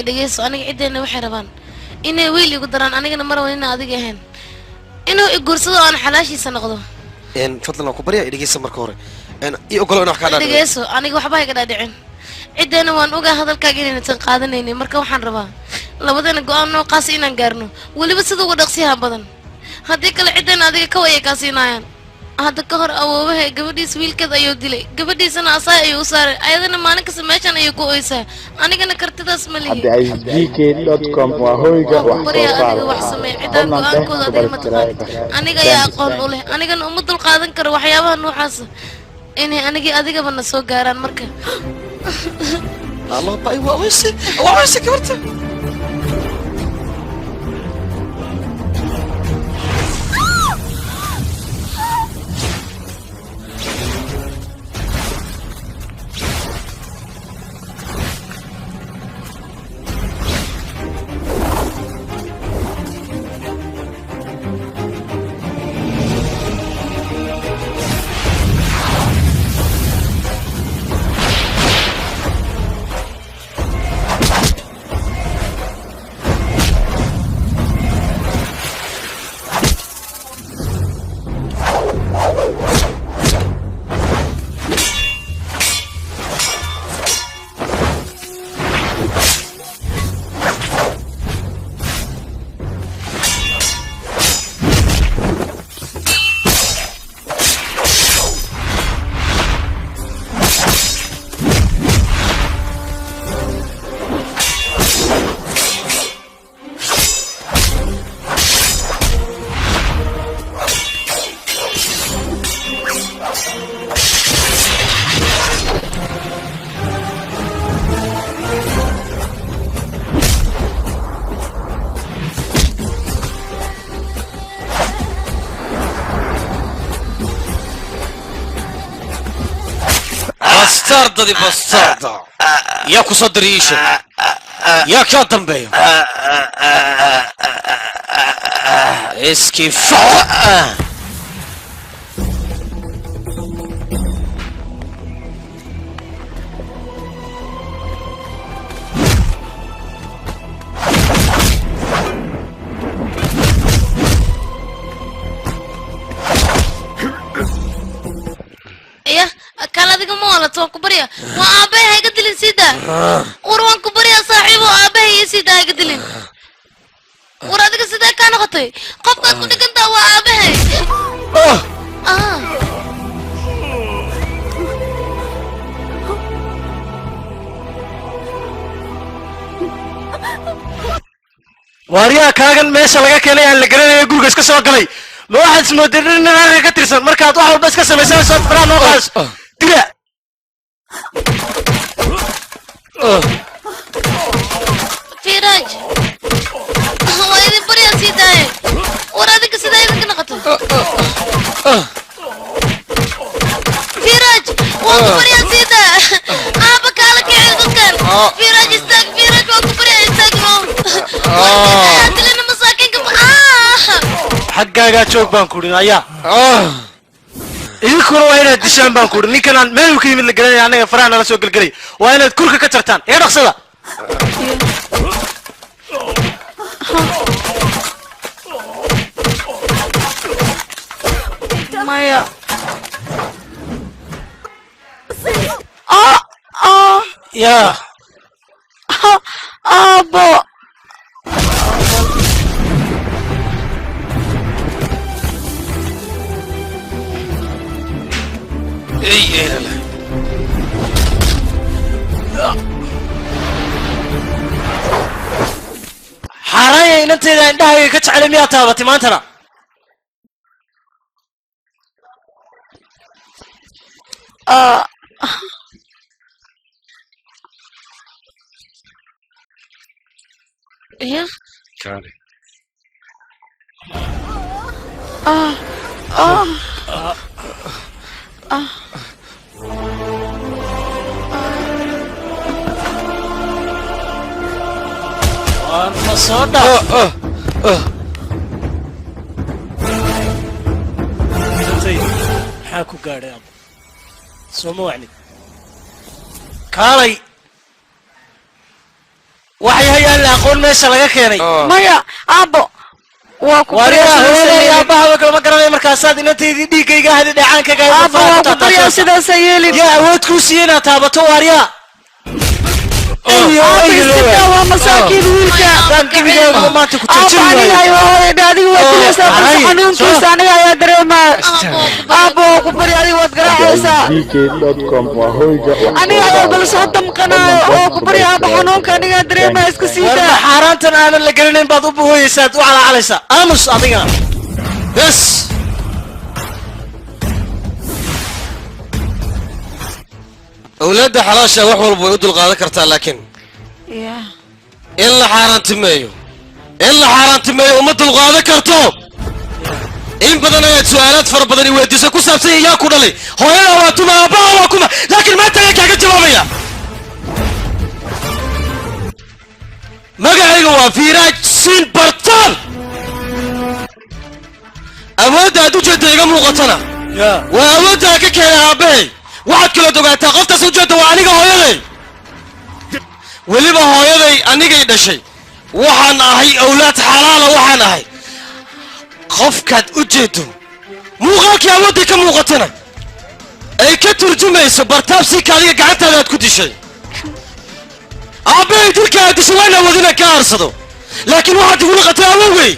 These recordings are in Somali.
idageyso aniga cideena waxay rabaan inay wiil igu daraan anigana mar waan inaan adiga ahayn inuu iguursado aan xalaashiisa noqdo fadlan ku bariya idageyso marka hore iyo ogolo in wax ka dhaadhico idageyso aniga waxba iga dhaadhicin cideena waan ogaa hadalkaaga inayna tan qaadanaynin marka waxaan rabaa labadana go'aan noo qaas inaan gaarno waliba sida uga dhaqsiyaha badan haddii kale cideena adiga ka waya kaasiinayaan hadda ka hor awoobaha gabadhiis wiilkeed ayuu dilay gabadhiisana asaay ayuu u saaray ayadana maalin kasta meeshan ayuu ku oysaa anigana kartidaas ma lihi abdiazbk.com waa hoyga wax samee cidaan go'aankooda adiga ma taqaanid aniga ayaa aqoon u leh anigana uma dul qaadan karo waxyaabaha noocaasa inay anigii adigaba na soo gaaraan marka الله باي واسك واسك كبرت bastarda di bastarda yaa ku soo dariisha yaa kaa dambeeyo iskif waan ku bariya waa aabahay hayga dilin sida war waan ku bariya saaxiibo aabahay sida hayga dilin war adiga sida ka noqotay qofkaad ku dhigantaa waa aabahay wariyaa kaagan meesha laga keenay aan la garanayo guriga iska soo galay ma waxaad ismoodirnaa ka tirsan markaad wax walba iska samaysanayso faraan noo qaas dila Firaj waa idin bariya sii daaye war adiga sidaa idinka noqotay Firaj waa ku bariya sii daa aaba kaala kicin dadkan Firaj istaag Firaj waa ku bariya istaag dilina masaakiinka xaggaagaa joog baan ku dhin ayaa idinkuna waa inaad dishaan baan ku dhin ninkanaan meel ka yimid la gelanaya annaga faraha nala soo gelgelay waa inaad kurka ka jartaan ee dhaqsada maya yaa abo xaaraya inanteeda indhahayga ka jeclay miyaa taabatay maantana ya Kale. Masoda. حاكو قاعد يا ابو سموعني كالي waxyahay la aqoon meesha laga keenay maya abo waa ku wariyaa hooyaday aabaha kala ma garanay markaasaad inanteedii dhiigayga hadi dhacaankayga abo waa ku bariyaa sidaas yeelin yaa awood ku siiyana taabato wariyaa waa masaakiin wiilka dankigeega maanta ku tajin adiga waa dilaysaa balse xanuunkiisa aniga ayaa dareemaa abo waa ku bari adiga waad garaacaysaa aniga ayaa bal soo damqanaayo oo ku bari aba xanuunka anigaa dareemaa iska siidaa xaaraantan aanan la garanayn baad u buhooyeysaad u calaacalaysaa aamus adigana bes أولاد حلاشة وحول بيودوا القاذة لكن إلا حاران تميو إلا حاران تميو ومد القاذة كرتو إن بدنا سؤالات فر بدنا يوديسوا كوسا سي يا كودلي هو يا واتما أبا وكما لكن ما تلاقي حاجة جوابية ما قاعد في راج سين برتال أود أدو جد يقام لغتنا وأود أكيك يا أبي واحد كيلو دوغاتا قفتا سوجودا وانيغا هويدي وليبا هويدي انيغا يدشي waxaan ahay awlaad xalaala waxaan ahay qofkaad u jeedo muuqaalkii awoodda ka muuqatana ay ka turjumayso bartaabsi kaaliga gacantaada aad ku dishay aabbahay dilka aad dishay waana wadina ka aarsado laakiin waxaad igula qatay awowgay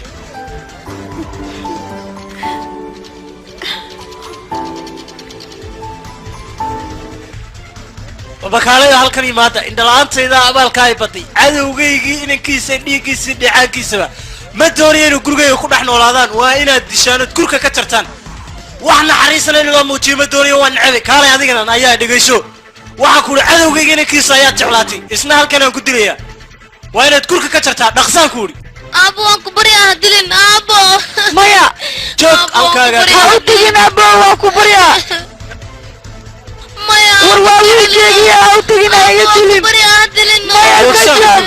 bakaalada halkan yimaada indhalaantayda abaalka ay baday cadowgaygii inankiisa dhiiggiisa dhicaankiisaba ma doonayo inuu gurigayga ku dhex noolaadaan waa inaad dishaanood gurka ka jartaan wax naxariisana in loo muujiyo ma doonayo waa necebe kaalay adigana ayaa dhegayso waxaa ku yidhi cadowgayga inankiisa ayaad jeclaatay isna halkan aan ku dilayaa waa inaad gurka ka jartaa dhaqsaan ku yidhi abo waan ku baryaa dilin abo maya joog halkaaga ha u tegin abo waa ku baryaa war waa wiilkeegii ha u tegin ha iga dilin maya ka joog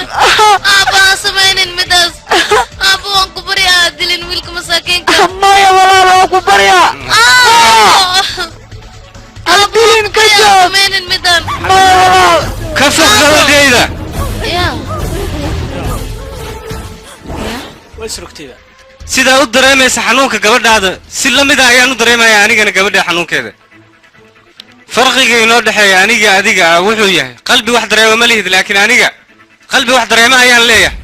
abo ha samaynin midaas abo waan ku baryaa dilin wiilka masaakiinka maya walaal waa ku baryaa ha dilin ka joog samaynin midan maya walaal ka fog gabadhayda sidaa u dareemaysa xanuunka gabadhaada si la mid ah ayaan u dareemayaa anigana gabadha xanuunkeeda farqiga inoo dhexeeya aniga adiga ah wuxuu yahay qalbi wax dareema ma lihid laakiin aniga qalbi wax dareema ayaan leeyahay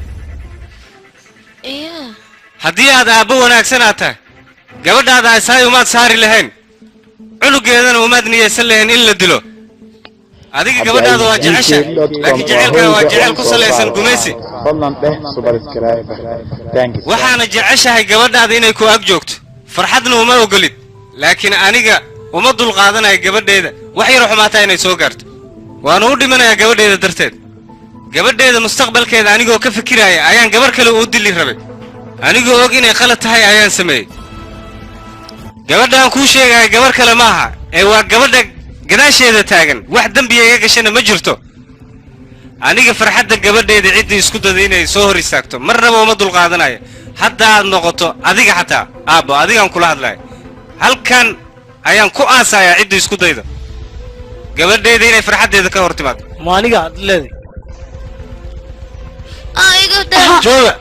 haddii aad aabbo wanaagsan aad tahay gabadhaada asaay umaad saari lahayn cunugeedana umaad niyaysan lahayn in la dilo adiga gabadhaada waa jecesha laakiin jecelkaa waa jecel ku salaysan gumaysi waxaana jeceshahay gabadhaada inay ku ag joogto farxadna uma ogolid laakiin aniga uma dulqaadanayo gabadheeda wax yar xumaataa inay soo gaarto waana u dhimanayaa gabadheeda darteed gabadheeda mustaqbalkeeda anigoo ka fikiraya ayaan gabar kale u dili rabay anigoo og inay qalad tahay ayaan sameeyey gabadhaan kuu sheegaya gabar kale maaha ee waa gabadha gadaasheeda taagan wax dembiya iga gashana ma jirto aniga farxadda gabadheeda ciddii isku daday inay soo hor istaagto marnaba uma dulqaadanaya hadda aad noqoto adiga xataa aabbo adigaan kula hadlaya halkan ayaan ku aasayaa cidda isku dayda gabadheeda inay farxaddeeda ka hor timaado ma aniga aad leeday iga daa jooga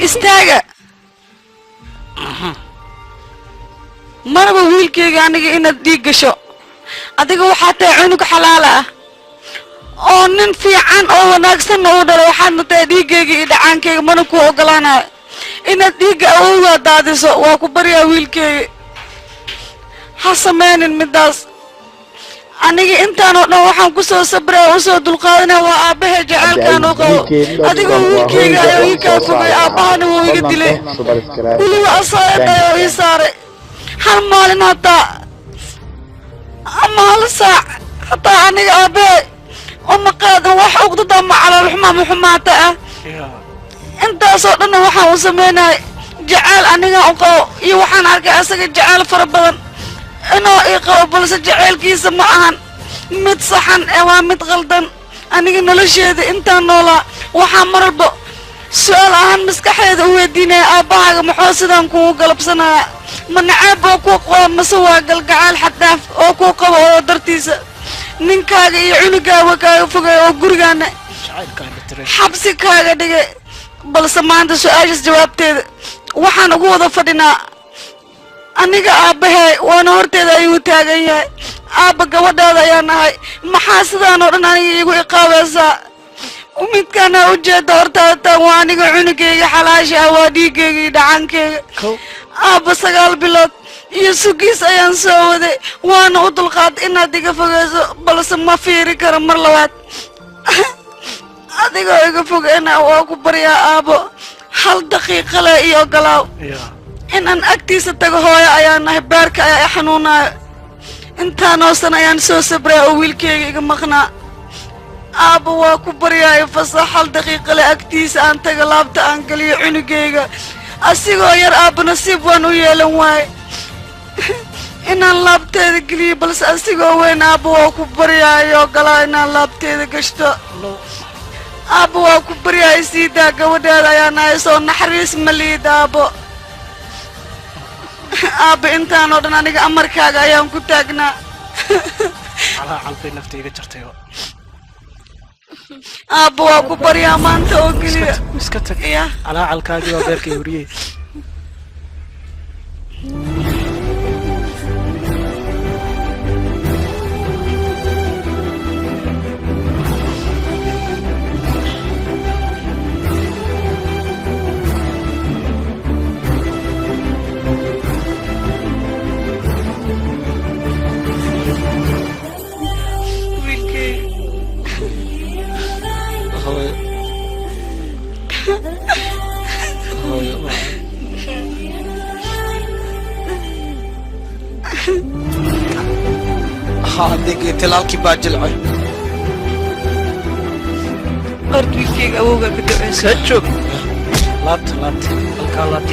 istaaga maraba wiilkeyga aniga inaad dhiig gasho adiga waxaa tahay cunug xalaala ah oo nin fiican oo wanaagsanna u dhalo waxaadna tahay dhiiggeyga iyo dhacaankeyga mana ku ogolaanayo inaad dhiigga awowgaa daadiso waa ku baryaa wiilkeyga ha samaynin midaas aniga intaanoo dhan waxaan kusoo sabraa usoo dulqaadanaya waa aabbahay jaceylkaan u qabo adigoo wiilkeyga ayaa ii kaa fogay aabbahana wuu iga dilay weliba asaayad ayaa ii saaray hal maalin hataa ama hal saac hataa aniga aabbahay uma qaadan wax uqdada ma caloolxuma ma xumaata ah intaasoo dhanna waxaan u sameynaya jaceyl aniga u qabo iyo waxaan arkay asaga jaceyl fara badan inoo ii qabo balse jaceylkiisa ma ahan mid saxan ee waa mid qaldan aniga nolosheeda intaan noolaa waxaa mar walba su-aal ahaan maskaxeeda u weydiinaya aabbahaaga maxuu sidaan kugu galabsanaya ma nacaab oo kuu qaba mase waa galgacaal xaddaaf oo kuu qabo oo dartiisa ninkaaga iyo cunugaaga kaaga fogay oo gurigaana xabsi kaaga dhigay balse maanta su-aashaas jawaabteeda waxaan ugu wada fadhinaa aniga aabahee waana horteeda ayuu taagan yahay aabba gabadhaada ayaa nahay maxaa sidaan oo dhan aniga iigu iqaabaysaa midkaana ujeeda hortaatan waa aniga cunugayga xalaasha ah waa dhiigayga iyo dhacaankayga aabba 9 bilood iyo sugiis ayaan soo waday waana u dulqaad inaad iga fogeyso balse ma fiiri karo mar labaad adigoo iga fogeyna waa ku baryaa aabbo 1 daqiiqa le iyo ogolaaw inaan agtiisa tago hooyo ayaa nahay beerka ayaa i xanuunaayo intaanoo san ayaan soo sabray oo wiilkayga iga maqnaa aabba waa ku baryaayo fasax 1 daqiiqa le agtiisa aan tago laabta aan geliyo cunugayga asigoo yar aabba nasiib waan u yeelan waaye inaan laabteeda geliyo balse asigoo weyn aabba waa ku baryaayo ogolaa inaan laabteeda gashto aabba waa ku baryaayo siidaa gabadheeda ayaa nahay soo naxariis ma liid aabbo aabba intaanoo dhan aniga amarkaaga ayaan ku taagnaa calbay naftayga jartay aabba waa ku baryaa maanta oo keliya iska tag ya calaalkaagii waa beerkay horiyey هذيك تلالكي باجل عي أرجوك أبوك كده سجوك لات الكالات